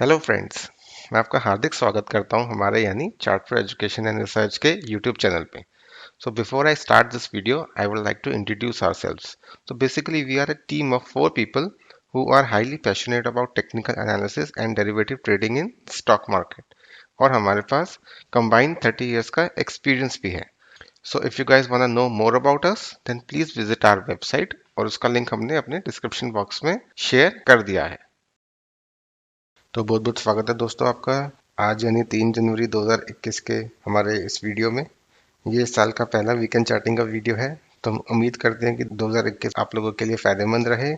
Hello friends. मैं आपका हार्दिक स्वागत करता हूं हमारे यानी chart for education and research के यूट्यूब चैनल पे। So before I start this video I would like to introduce ourselves. So basically we are a team of 4 people who are highly passionate about technical analysis and derivative trading in stock market, और हमारे पास combined 30 years का experience भी है। So if you guys want to know more about us then please visit our website, और उसका link हमने अपने description box में शेयर कर दिया है। तो बहुत बहुत स्वागत है दोस्तों आपका आज यानी 3 जनवरी 2021 के हमारे इस वीडियो में। ये इस साल का पहला वीकेंड चार्टिंग का वीडियो है, तो हम उम्मीद करते हैं कि 2021 आप लोगों के लिए फायदेमंद रहे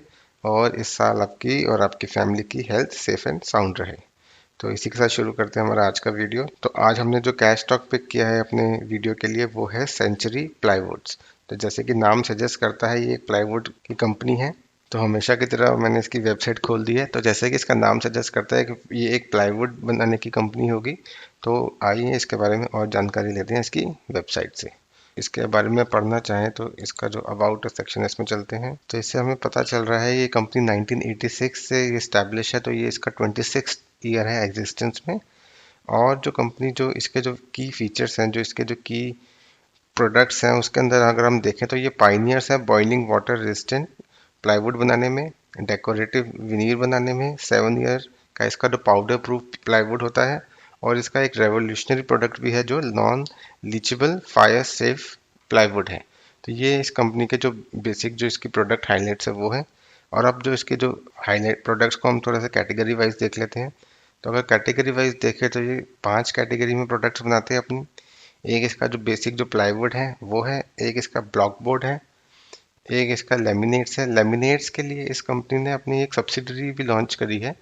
और इस साल आपकी और आपकी फैमिली की हेल्थ सेफ एंड साउंड रहे। तो इसी के साथ शुरू करते हैं हमारा आज का वीडियो। तो आज हमने जो कैश स्टॉक पिक किया है अपने वीडियो के लिए वो है सेंचुरी प्लाईवुड्स। तो जैसे कि नाम सजेस्ट करता है ये एक प्लाईवुड की कंपनी है। तो हमेशा की तरह मैंने इसकी वेबसाइट खोल दी है। तो जैसे कि इसका नाम सजेस्ट करता है कि ये एक प्लाईवुड बनाने की कंपनी होगी, तो आइए इसके बारे में और जानकारी लेते हैं इसकी वेबसाइट से। इसके बारे में पढ़ना चाहें तो इसका जो अबाउट सेक्शन है इसमें चलते हैं। तो इससे हमें पता चल रहा है ये कंपनी 1986 से ये स्टैब्लिश है, तो ये इसका 26th ईयर है एग्जिस्टेंस में। और जो कंपनी जो इसके जो की फीचर्स हैं, जो इसके जो की प्रोडक्ट्स हैं, उसके अंदर अगर हम देखें तो ये पाइनियर्स है बॉइलिंग वाटर रेजिस्टेंट प्लाईवुड बनाने में, डेकोरेटिव विनीर बनाने में। 7 ईयर का इसका जो पाउडर प्रूफ प्लाईवुड होता है, और इसका एक रेवोल्यूशनरी प्रोडक्ट भी है जो नॉन लीचेबल फायर सेफ प्लाईवुड है। तो ये इस कंपनी के जो बेसिक जो इसकी प्रोडक्ट हाईलाइट्स है वो है। और अब जो इसके जो हाईलाइट प्रोडक्ट्स को हम थोड़ा सा कैटेगरी वाइज देख लेते हैं। तो अगर कैटेगरी वाइज देखें तो ये 5 कैटेगरी में प्रोडक्ट्स बनाते हैं अपनी। एक इसका जो बेसिक जो प्लाईवुड है वो है, एक इसका ब्लॉक बोर्ड है, एक इसका लेमिनेट्स है। लेमिनेट्स के लिए इस कंपनी ने अपनी एक सब्सिडरी भी लॉन्च करी है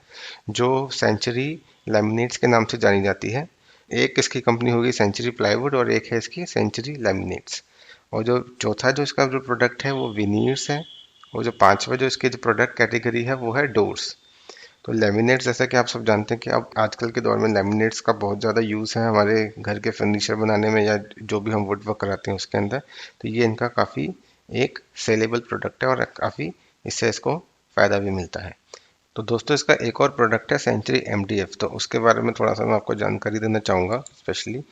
जो सेंचुरी लेमिनेट्स के नाम से जानी जाती है। एक इसकी कंपनी होगी सेंचुरी प्लाईवुड और एक है इसकी सेंचुरी लेमिनेट्स। और जो चौथा जो इसका जो प्रोडक्ट है वो विनीर्स है। और जो पांचवा जो इसकी जो प्रोडक्ट कैटेगरी है वो है डोर्स। तो लेमिनेट्स जैसा कि आप सब जानते हैं कि अब आजकल के दौर में लेमिनेट्स का बहुत ज़्यादा यूज़ है हमारे घर के फर्नीचर बनाने में या जो भी हम वुड वर्क कराते हैं उसके अंदर। तो ये इनका काफ़ी एक सेलेबल प्रोडक्ट है और काफ़ी इससे इसको फ़ायदा भी मिलता है। तो दोस्तों इसका एक और प्रोडक्ट है सेंचुरी एमडीएफ। तो उसके बारे में थोड़ा सा मैं आपको जानकारी देना चाहूँगा। स्पेशली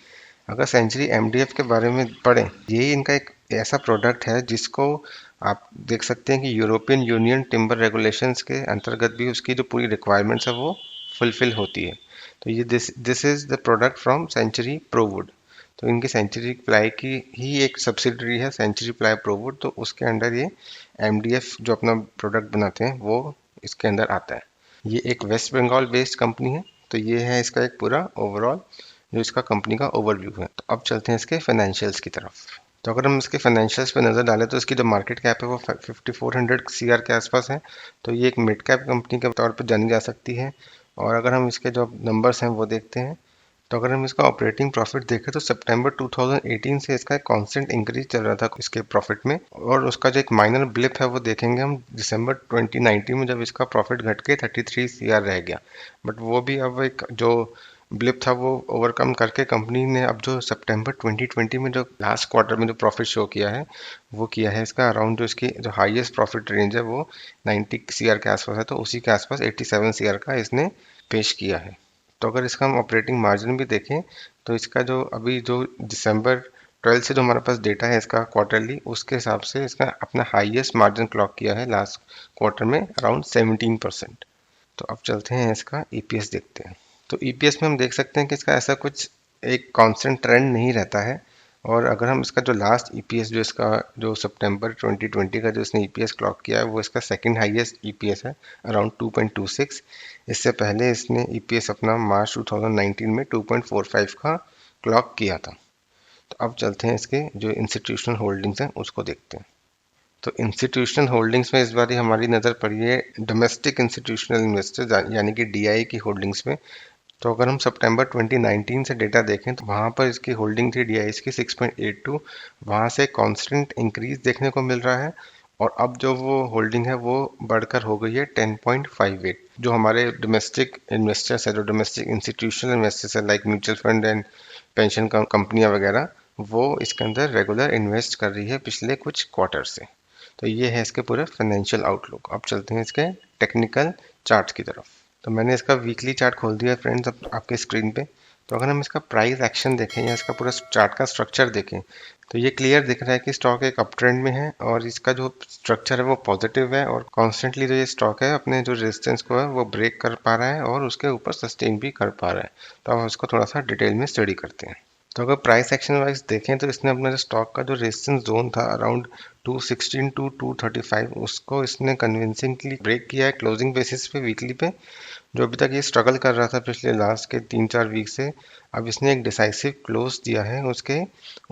अगर सेंचुरी एमडीएफ के बारे में पढ़ें, ये इनका एक ऐसा प्रोडक्ट है जिसको आप देख सकते हैं कि यूरोपियन यूनियन टिम्बर रेगुलेशंस के अंतर्गत भी उसकी जो पूरी रिक्वायरमेंट्स है वो फुलफिल होती है। तो ये this is the product from Century Prowood. तो इनकी सेंचुरी प्लाई की ही एक सब्सिडरी है सेंचुरी प्लाई प्रोवुड, तो उसके अंडर ये एमडीएफ जो अपना प्रोडक्ट बनाते हैं वो इसके अंदर आता है। ये एक वेस्ट बंगाल बेस्ड कंपनी है। तो ये है इसका एक पूरा ओवरऑल जो इसका कंपनी का ओवरव्यू है। तो अब चलते हैं इसके फाइनेंशियल्स की तरफ। तो अगर हम इसके फाइनेंशियल्स पे नज़र डालें तो इसकी जो मार्केट कैप है वो 5400 CR के आसपास है। तो ये एक मिड कैप कंपनी के तौर पर जानी जा सकती है। और अगर हम इसके जो नंबर्स हैं वो देखते हैं, तो अगर हम इसका ऑपरेटिंग प्रॉफिट देखें तो सितंबर 2018 से इसका एक कांस्टेंट इंक्रीज चल रहा था इसके प्रॉफिट में। और उसका जो एक माइनर ब्लिप है वो देखेंगे हम दिसंबर 2019 में, जब इसका प्रॉफिट घट के 33 CR रह गया। बट वो भी अब एक जो ब्लिप था वो ओवरकम करके कंपनी ने अब जो सितंबर 2020 में जो लास्ट क्वार्टर में जो प्रॉफिट शो किया है वो किया है इसका अराउंड जो इसकी जो हाईएस्ट प्रॉफिट रेंज है वो 90 CR के आसपास है। तो उसी के आसपास 87 CR का इसने पेश किया है। तो अगर इसका हम ऑपरेटिंग मार्जिन भी देखें तो इसका जो अभी जो दिसंबर 12 से जो हमारे पास डेटा है इसका क्वार्टरली, उसके हिसाब से इसका अपना हाईएस्ट मार्जिन क्लॉक किया है लास्ट क्वार्टर में अराउंड 17%। तो अब चलते हैं इसका ईपीएस देखते हैं। तो ईपीएस में हम देख सकते हैं कि इसका ऐसा कुछ एक कांस्टेंट ट्रेंड नहीं रहता है। और अगर हम इसका जो लास्ट ईपीएस जो इसका जो सितंबर 2020 का जो इसने ईपीएस क्लॉक किया है वो इसका सेकंड हाईएस्ट ईपीएस है अराउंड 2.26। इससे पहले इसने ईपीएस अपना मार्च 2019 में 2.45 का क्लॉक किया था। तो अब चलते हैं इसके जो इंस्टीट्यूशनल होल्डिंग्स हैं उसको देखते हैं। तो इंस्टीट्यूशनल होल्डिंग्स में इस बार हमारी नज़र पड़ी है डोमेस्टिक इंस्टीट्यूशनल इन्वेस्टर्स यानी कि डीआई की होल्डिंग्स में। तो अगर हम सितंबर 2019 से डेटा देखें तो वहाँ पर इसकी होल्डिंग थी डीआई की 6.82। वहाँ से कांस्टेंट इंक्रीज देखने को मिल रहा है और अब जो वो होल्डिंग है वो बढ़कर हो गई है 10.58। जो हमारे डोमेस्टिक इन्वेस्टर्स है, जो डोमेस्टिक इंस्टीट्यूशनल इन्वेस्टर्स है like mutual fund and pension कंपनियां वगैरह, वो इसके अंदर रेगुलर इन्वेस्ट कर रही है पिछले कुछ क्वार्टर से। तो ये है इसके पूरे फाइनेंशियल आउटलुक। अब चलते हैं इसके टेक्निकल चार्ट्स की तरफ। तो मैंने इसका वीकली चार्ट खोल दिया फ्रेंड्स अब आपके स्क्रीन पे। तो अगर हम इसका प्राइस एक्शन देखें या इसका पूरा चार्ट का स्ट्रक्चर देखें तो ये क्लियर दिख रहा है कि स्टॉक एक अप ट्रेंड में है और इसका जो स्ट्रक्चर है वो पॉजिटिव है और कॉन्स्टेंटली जो ये स्टॉक है अपने जो रेजिस्टेंस को है वो ब्रेक कर पा रहा है और उसके ऊपर सस्टेन भी कर पा रहा है। तो अब हम इसको थोड़ा सा डिटेल में स्टडी करते हैं। तो अगर प्राइस एक्शन वाइज देखें तो इसने अपना जो स्टॉक का जो रेजिस्टेंस जोन था अराउंड 216 टू 235 उसको इसने कन्विंसिंगली ब्रेक किया है क्लोजिंग बेसिस पे वीकली पे। जो अभी तक ये स्ट्रगल कर रहा था पिछले लास्ट के 3-4 वीक से, अब इसने एक डिसाइसिव क्लोज दिया है उसके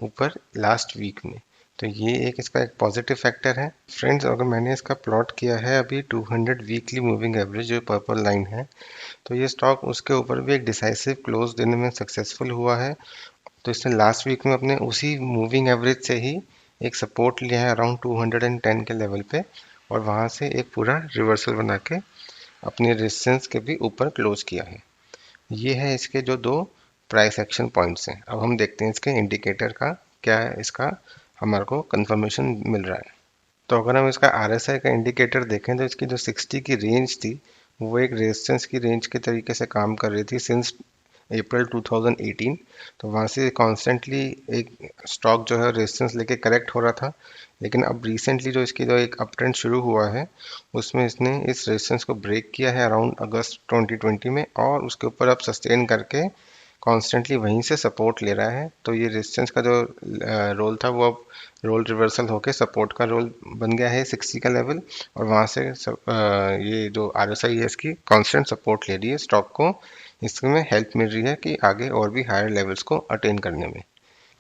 ऊपर लास्ट वीक में। तो ये एक इसका एक पॉजिटिव फैक्टर है फ्रेंड्स। अगर मैंने इसका प्लॉट किया है अभी 200 वीकली मूविंग एवरेज जो पर्पल लाइन है, तो ये स्टॉक उसके ऊपर भी एक डिसाइसिव क्लोज देने में सक्सेसफुल हुआ है। तो इसने लास्ट वीक में अपने उसी मूविंग एवरेज से ही एक सपोर्ट लिया है अराउंड 210 के लेवल पे और वहाँ से एक पूरा रिवर्सल बना के अपने रेजिस्टेंस के भी ऊपर क्लोज किया है। ये है इसके जो दो प्राइस एक्शन पॉइंट्स हैं। अब हम देखते हैं इसके इंडिकेटर का क्या है, इसका हमारे को कंफर्मेशन मिल रहा है। तो अगर हम इसका RSI का इंडिकेटर देखें तो इसकी जो 60 की रेंज थी वो एक रेजिस्टेंस की रेंज के तरीके से काम कर रही थी सिंस अप्रैल 2018। तो वहाँ से कॉन्स्टेंटली एक स्टॉक जो है रेजिस्टेंस लेके करेक्ट हो रहा था, लेकिन अब रिसेंटली जो इसकी जो एक अप ट्रेंड शुरू हुआ है उसमें इसने इस रेजिस्टेंस को ब्रेक किया है अराउंड अगस्त 2020 में और उसके ऊपर अब सस्टेन करके कॉन्स्टेंटली वहीं से सपोर्ट ले रहा है। तो ये रेजिस्टेंस का जो रोल था वो अब रोल रिवर्सल होके सपोर्ट का रोल बन गया है 60 का लेवल और वहाँ से ये जो RSI है इसकी कांस्टेंट सपोर्ट ले रही है स्टॉक को। इसमें हेल्प मिल रही है कि आगे और भी हायर लेवल्स को अटेन करने में।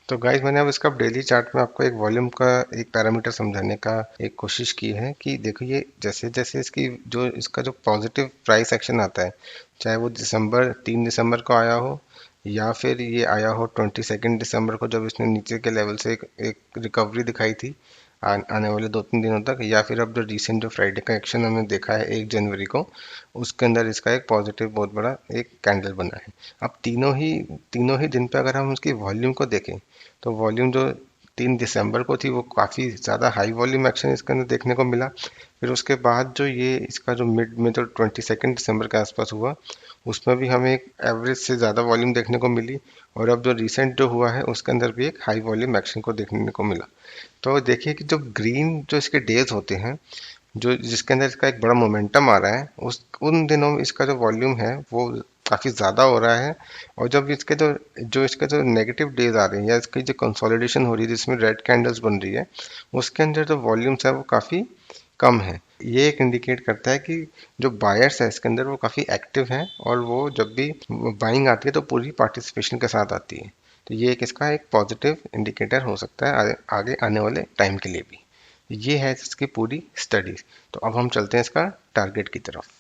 तो गाइज मैंने अब इसका डेली चार्ट में आपको एक वॉल्यूम का एक पैरामीटर समझाने का एक कोशिश की है कि देखो ये जैसे जैसे इसका जो पॉजिटिव प्राइस एक्शन आता है, चाहे वो 3 दिसंबर को आया हो या फिर ये आया हो 22 दिसंबर को जब इसने नीचे के लेवल से एक रिकवरी दिखाई थी आने वाले 2-3 दिनों तक, या फिर अब जो रिसेंट जो फ्राइडे का एक्शन हमने देखा है 1 जनवरी को, उसके अंदर इसका एक पॉजिटिव बहुत बड़ा एक कैंडल बना है। अब तीनों ही दिन पे अगर हम उसकी वॉल्यूम को देखें तो वॉल्यूम जो 3 दिसंबर को थी वो काफ़ी ज़्यादा हाई वॉल्यूम एक्शन इसके अंदर देखने को मिला। फिर उसके बाद जो ये इसका जो मिड में जो 22 दिसंबर के आसपास हुआ उसमें भी हमें एक एवरेज से ज़्यादा वॉल्यूम देखने को मिली और अब जो रिसेंट जो हुआ है उसके अंदर भी एक हाई वॉल्यूम एक्शन को देखने को मिला। तो देखिए कि जो ग्रीन जो इसके डेज होते हैं जो जिसके अंदर इसका एक बड़ा मोमेंटम आ रहा है उस उन दिनों में इसका जो वॉल्यूम है वो काफ़ी ज़्यादा हो रहा है। और जब इसके जो इसके जो नेगेटिव डेज आ रहे हैं या इसकी जो कंसोलिडेशन हो रही है जिसमें रेड कैंडल्स बन रही है उसके अंदर जो वॉल्यूम्स है वो काफ़ी कम है। ये एक इंडिकेट करता है कि जो बायर्स है इसके अंदर वो काफ़ी एक्टिव हैं और वो जब भी बाइंग आती है तो पूरी पार्टिसिपेशन के साथ आती है। तो ये एक इसका एक पॉजिटिव इंडिकेटर हो सकता है आगे आने वाले टाइम के लिए भी। ये है इसकी पूरी स्टडी। तो अब हम चलते हैं इसका टारगेट की तरफ।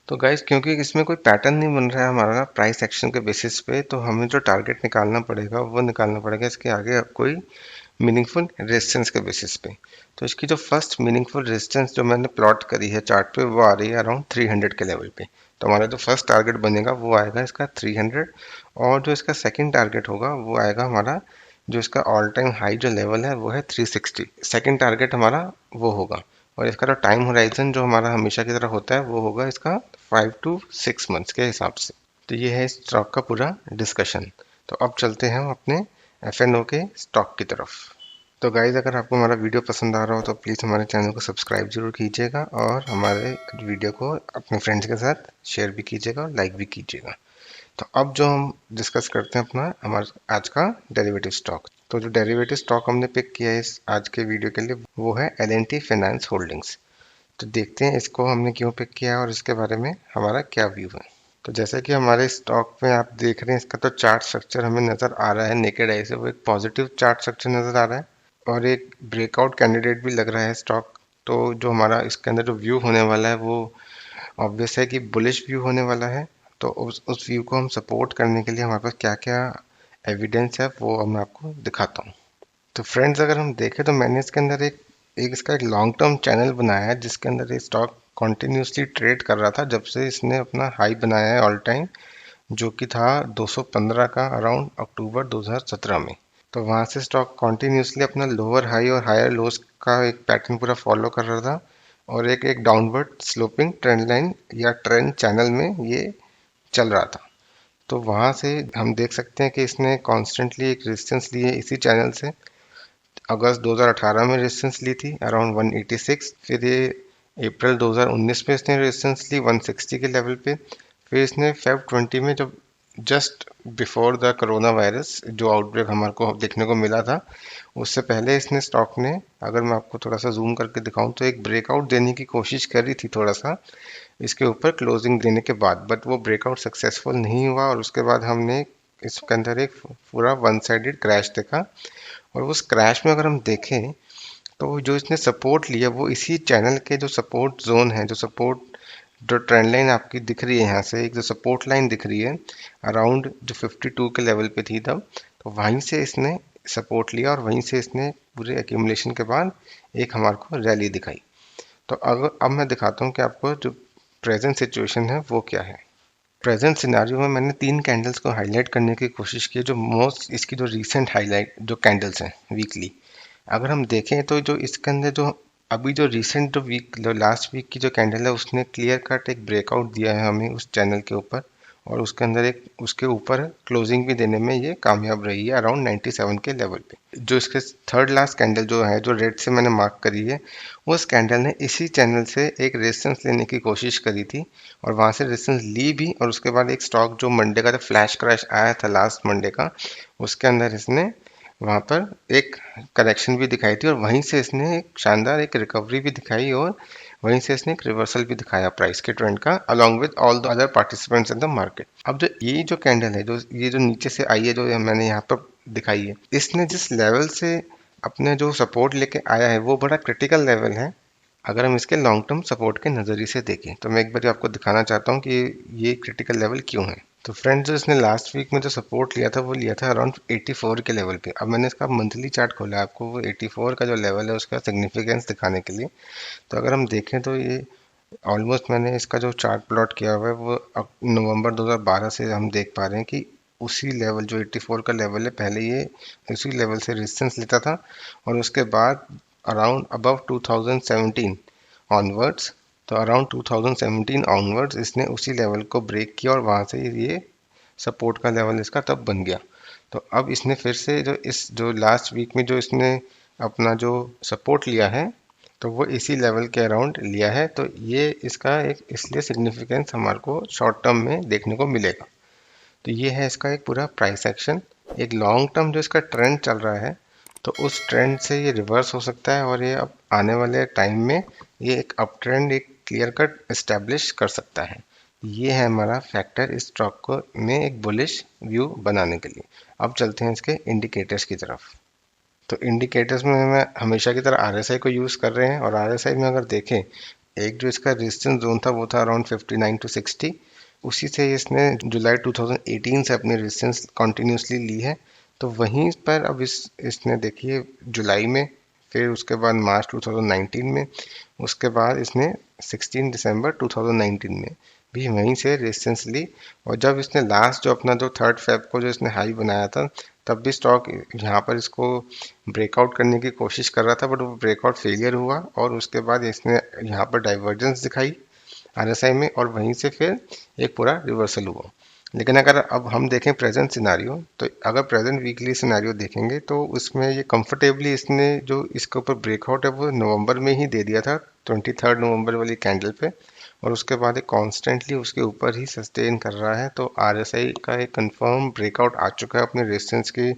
तो गाइस क्योंकि इसमें कोई पैटर्न नहीं बन रहा है हमारा प्राइस एक्शन के बेसिस पे, तो हमें जो टारगेट निकालना पड़ेगा वो निकालना पड़ेगा इसके आगे अब कोई मीनिंगफुल रेजिस्टेंस के बेसिस पे। तो इसकी जो फर्स्ट मीनिंगफुल रेजिस्टेंस जो मैंने प्लॉट करी है चार्ट पे वो आ रही है अराउंड 300 के लेवल पे। तो हमारा जो फर्स्ट टारगेट बनेगा वो आएगा इसका 300 और जो इसका सेकंड टारगेट होगा वो आएगा हमारा जो इसका ऑल टाइम हाई जो लेवल है वो है 360। सेकंड टारगेट हमारा वो होगा और इसका जो टाइम होराइजन जो हमारा हमेशा की तरह होता है वो होगा इसका 5 to 6 मंथ्स के हिसाब से। तो ये है इस स्टॉक का पूरा डिस्कशन। तो अब चलते हैं हम अपने FNO के स्टॉक की तरफ। तो गाइज अगर आपको हमारा वीडियो पसंद आ रहा हो तो प्लीज़ हमारे चैनल को सब्सक्राइब जरूर कीजिएगा और हमारे वीडियो को अपने फ्रेंड्स के साथ शेयर भी कीजिएगा और लाइक भी कीजिएगा। तो अब जो हम डिस्कस करते हैं अपना हमारा आज का डेरिवेटिव स्टॉक। तो जो डेरिवेटिव स्टॉक हमने पिक किया है इस आज के वीडियो के लिए वो है L&T फाइनेंस होल्डिंग्स। तो देखते हैं इसको हमने क्यों पिक किया है और इसके बारे में हमारा क्या व्यू है। तो जैसा कि हमारे स्टॉक में आप देख रहे हैं इसका तो चार्ट स्ट्रक्चर हमें नज़र आ रहा है नेकेड आई से, वो एक पॉजिटिव चार्ट स्ट्रक्चर नज़र आ रहा है और एक ब्रेकआउट कैंडिडेट भी लग रहा है स्टॉक। तो जो हमारा इसके अंदर जो व्यू होने वाला है वो ऑब्वियस है कि बुलिश व्यू होने वाला है। तो उस व्यू को हम सपोर्ट करने के लिए हमारे पास क्या क्या एविडेंस है वो मैं आपको दिखाता हूँ। तो फ्रेंड्स अगर हम देखें तो मैंने इसके अंदर एक इसका एक लॉन्ग टर्म चैनल बनाया है जिसके अंदर ये स्टॉक कॉन्टिन्यूसली ट्रेड कर रहा था जब से इसने अपना हाई बनाया है ऑल टाइम, जो कि था 215 का अराउंड अक्टूबर 2017 में। तो वहाँ से स्टॉक कॉन्टिन्यूसली अपना लोअर हाई और हायर लोस का एक पैटर्न पूरा फॉलो कर रहा था और एक एक डाउनवर्ड स्लोपिंग ट्रेंड लाइन या ट्रेंड चैनल में ये चल रहा था। तो वहां से हम देख सकते हैं कि इसने कॉन्स्टेंटली एक रेजिस्टेंस ली है इसी चैनल से। अगस्त 2018 में रेजिस्टेंस ली थी अराउंड 186। फिर ये अप्रैल 2019 में इसने रेजिस्टेंस ली 160 के लेवल पे। फिर इसने फेब 20 में, जब just before the corona virus जो आउटब्रेक हमारे को देखने को मिला था, उससे पहले इसने स्टॉक ने, अगर मैं आपको थोड़ा सा जूम करके दिखाऊं, तो एक ब्रेकआउट देने की कोशिश करी थी थोड़ा सा इसके ऊपर क्लोजिंग देने के बाद, बट वो ब्रेकआउट सक्सेसफुल नहीं हुआ और उसके बाद हमने इसके अंदर एक पूरा वन साइडेड क्रैश देखा। और उस क्रैश में अगर हम देखें तो जो इसने सपोर्ट लिया वो इसी चैनल के जो सपोर्ट जोन है, जो सपोर्ट, जो ट्रेंड लाइन आपकी दिख रही है यहाँ से, एक जो सपोर्ट लाइन दिख रही है अराउंड जो 52 के लेवल पे थी तब, तो वहीं से इसने सपोर्ट लिया और वहीं से इसने पूरे एक्यूमुलेशन के बाद एक हमारे को रैली दिखाई। तो अगर अब मैं दिखाता हूँ कि आपको जो प्रेजेंट सिचुएशन है वो क्या है। प्रेजेंट सिनारियो में मैंने 3 कैंडल्स को हाईलाइट करने की कोशिश की, जो मोस्ट इसकी जो रीसेंट हाईलाइट जो कैंडल्स हैं वीकली, अगर हम देखें तो जो इसके अंदर जो अभी जो रिसेंट जो वीक, जो लास्ट वीक की जो कैंडल है, उसने क्लियर कट एक ब्रेकआउट दिया है हमें उस चैनल के ऊपर, और उसके अंदर एक उसके ऊपर क्लोजिंग भी देने में ये कामयाब रही है अराउंड 97 के लेवल पे। जो इसके थर्ड लास्ट कैंडल जो है, जो रेड से मैंने मार्क करी है, उस कैंडल ने इसी चैनल से एक रेजिस्टेंस लेने की कोशिश करी थी और वहां से रेजिस्टेंस ली भी, और उसके बाद एक स्टॉक जो मंडे का जो फ्लैश क्रैश आया था लास्ट मंडे का, उसके अंदर इसने वहां पर एक करेक्शन भी दिखाई थी और वहीं से इसने एक शानदार एक रिकवरी भी दिखाई और वहीं से इसने एक रिवर्सल भी दिखाया प्राइस के ट्रेंड का along with all the other participants in the market. अब जो ये जो कैंडल है, जो ये जो नीचे से आई है, जो मैंने यहाँ पर दिखाई है, इसने जिस लेवल से अपने जो सपोर्ट लेके आया है वो बड़ा क्रिटिकल लेवल है अगर हम इसके लॉन्ग टर्म सपोर्ट के नज़रिए से देखें। तो मैं एक बार आपको दिखाना चाहता हूँ कि ये क्रिटिकल लेवल क्यों है। तो फ्रेंड्स, जो इसने लास्ट वीक में जो सपोर्ट लिया था वो लिया था अराउंड 84 के लेवल पे। अब मैंने इसका मंथली चार्ट खोला है आपको वो 84 का जो लेवल है उसका सिग्निफिकेंस दिखाने के लिए। तो अगर हम देखें तो ये ऑलमोस्ट, मैंने इसका जो चार्ट प्लॉट किया हुआ है वो नवंबर 2012 से हम देख पा रहे हैं कि उसी लेवल जो 84 का लेवल है, पहले ये उसी लेवल से रेजिस्टेंस लेता था और उसके बाद अराउंड अबव 2017 ऑनवर्ड्स, तो अराउंड 2017 ऑनवर्ड्स इसने उसी लेवल को ब्रेक किया और वहां से ये सपोर्ट का लेवल इसका तब बन गया। तो अब इसने फिर से जो इस जो लास्ट वीक में जो इसने अपना जो सपोर्ट लिया है, तो वो इसी लेवल के अराउंड लिया है। तो ये इसका एक इसलिए सिग्निफिकेंस हमारे को शॉर्ट टर्म में देखने को मिलेगा। तो ये है इसका एक पूरा प्राइस एक्शन। एक लॉन्ग टर्म जो इसका ट्रेंड चल रहा है, तो उस ट्रेंड से ये रिवर्स हो सकता है और ये अब आने वाले टाइम में ये एक अप ट्रेंड एक क्लियर कट एस्टेब्लिश कर सकता है। ये है हमारा फैक्टर इस स्टॉक को में एक बुलिश व्यू बनाने के लिए। अब चलते हैं इसके इंडिकेटर्स की तरफ। तो इंडिकेटर्स में मैं हमेशा की तरह आरएसआई को यूज़ कर रहे हैं और आरएसआई में अगर देखें, एक जो इसका रेजिस्टेंस जोन था वो था अराउंड 59 टू 60। उसी से इसने जुलाई 2018 से अपनी रेजिस्टेंस कंटिन्यूसली ली है। तो वहीं पर अब इसने देखिए जुलाई में, फिर उसके बाद मार्च 2019 में, उसके बाद इसने 16 दिसंबर 2019 में भी वहीं से रेजिस्टेंस ली। और जब इसने लास्ट जो अपना जो 3 फेब को जो इसने हाई बनाया था, तब भी स्टॉक यहाँ पर इसको ब्रेकआउट करने की कोशिश कर रहा था, बट वो ब्रेकआउट फेलियर हुआ और उसके बाद इसने यहाँ पर डाइवर्जेंस दिखाई आरएसआई में और वहीं से फिर एक पूरा रिवर्सल हुआ। लेकिन अगर अब हम देखें प्रेजेंट सिनारियो, तो अगर प्रेजेंट वीकली सिनारियो देखेंगे तो उसमें ये कंफर्टेबली इसने जो इसके ऊपर ब्रेकआउट है वो नवंबर में ही दे दिया था, 23 नवंबर वाली कैंडल पे, और उसके बाद एक कॉन्स्टेंटली उसके ऊपर ही सस्टेन कर रहा है। तो आरएसआई का एक कंफर्म ब्रेकआउट आ चुका है अपने रेजिस्टेंस के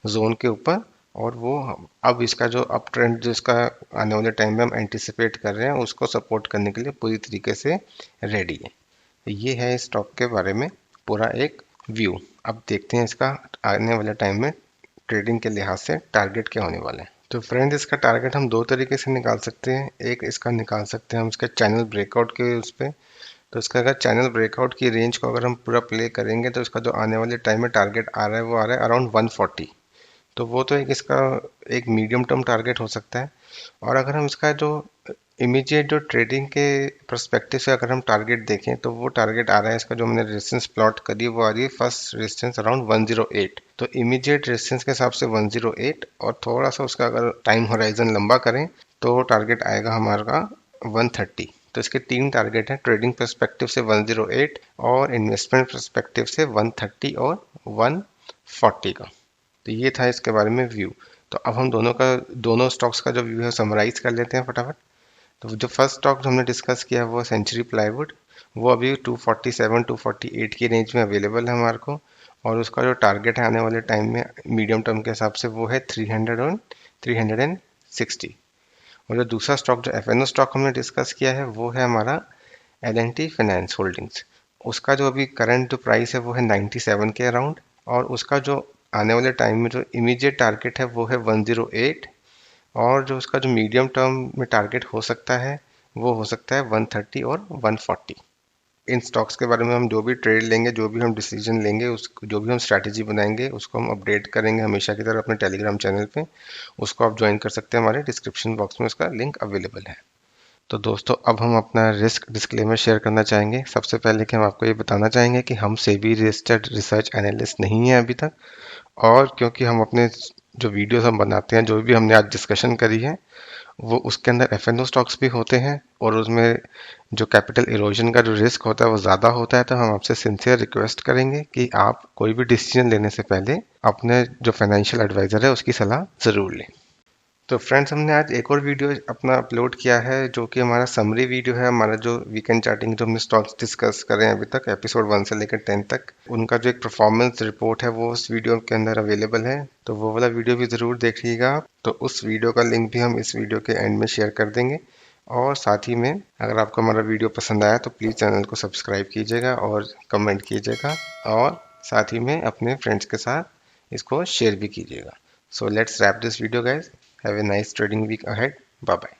जोन के ऊपर, और वो अब इसका जो अप ट्रेंड जो इसका आने वाले टाइम में हम एंटिसिपेट कर रहे हैं उसको सपोर्ट करने के लिए पूरी तरीके से रेडी है। ये है स्टॉक के बारे में पूरा एक व्यू। अब देखते हैं इसका आने वाले टाइम में ट्रेडिंग के लिहाज से टारगेट क्या होने वाले हैं। तो फ्रेंड्स, इसका टारगेट हम दो तरीके से निकाल सकते हैं। एक इसका निकाल सकते हैं हम इसका चैनल ब्रेकआउट के उस पर। तो इसका अगर चैनल ब्रेकआउट की रेंज को अगर हम पूरा प्ले करेंगे तो इसका जो आने वाले टाइम में टारगेट आ रहा है वो आ रहा है अराउंड 140। तो वो तो एक इसका एक मीडियम टर्म टारगेट हो सकता है। और अगर हम इसका जो इमीडिएट जो ट्रेडिंग के परस्पेक्टिव से अगर हम टारगेट देखें तो वो टारगेट आ रहा है इसका, जो मैंने रेजिस्टेंस प्लॉट करी वो आ रही है फर्स्ट रेजिस्टेंस अराउंड 108। तो इमीडिएट रेजिस्टेंस के हिसाब से 108 और थोड़ा सा उसका अगर टाइम होराइजन लंबा करें तो टारगेट आएगा हमारा 130। तो इसके तीन टारगेट हैं, ट्रेडिंग पर्सपेक्टिव से 108 और इन्वेस्टमेंट पर्सपेक्टिव से 130 और 140 का। तो ये था इसके बारे में व्यू। तो अब हम दोनों स्टॉक्स का जो व्यू है समराइज कर लेते हैं फटाफट। तो जो फर्स्ट स्टॉक जो हमने डिस्कस किया वो सेंचुरी प्लाईवुड। वो अभी 247 248 की रेंज में अवेलेबल है हमारे को, और उसका जो टारगेट है आने वाले टाइम में मीडियम टर्म के हिसाब से वो है 300 और 360। और जो दूसरा स्टॉक जो एफ स्टॉक हमने डिस्कस किया है वो है हमारा L&T फाइनेंस होल्डिंग्स। उसका जो अभी करंट जो प्राइस है वो है 97 के अराउंड, और उसका जो आने वाले टाइम में जो इमीडिएट टारगेट है वो है 108, और जो उसका जो मीडियम टर्म में टारगेट हो सकता है वो हो सकता है 130 और 140। इन स्टॉक्स के बारे में हम जो भी ट्रेड लेंगे, जो भी हम डिसीजन लेंगे, उस जो भी हम स्ट्रैटेजी बनाएंगे उसको हम अपडेट करेंगे हमेशा की तरह अपने टेलीग्राम चैनल पे। उसको आप ज्वाइन कर सकते हैं, हमारे डिस्क्रिप्शन बॉक्स में उसका लिंक अवेलेबल है। तो दोस्तों अब हम अपना रिस्क डिस्क्लेमर शेयर करना चाहेंगे। सबसे पहले कि हम आपको ये बताना चाहेंगे कि हम सेबी रजिस्टर्ड रिसर्च एनालिस्ट नहीं है अभी तक, और क्योंकि हम अपने जो वीडियोस हम बनाते हैं, जो भी हमने आज डिस्कशन करी है, वो उसके अंदर एफ स्टॉक्स भी होते हैं, और उसमें जो कैपिटल इरोजन का जो रिस्क होता है वो ज़्यादा होता है। तो हम आपसे सिंसियर रिक्वेस्ट करेंगे कि आप कोई भी डिसीजन लेने से पहले अपने जो फाइनेंशियल एडवाइज़र है उसकी सलाह ज़रूर लें। तो फ्रेंड्स हमने आज एक और वीडियो अपना अपलोड किया है जो कि हमारा समरी वीडियो है। हमारा जो वीकेंड चार्टिंग जो हमने स्टॉक्स डिस्कस करें अभी तक एपिसोड 1 से लेकर 10 तक, उनका जो एक परफॉर्मेंस रिपोर्ट है वो उस वीडियो के अंदर अवेलेबल है। तो वो वाला वीडियो भी ज़रूर देखिएगा आप। तो उस वीडियो का लिंक भी हम इस वीडियो के एंड में शेयर कर देंगे। और साथ ही में अगर आपको हमारा वीडियो पसंद आया तो प्लीज़ चैनल को सब्सक्राइब कीजिएगा और कमेंट कीजिएगा, और साथ ही में अपने फ्रेंड्स के साथ इसको शेयर भी कीजिएगा। So let's wrap this video guys. Have a nice trading week ahead. Bye bye.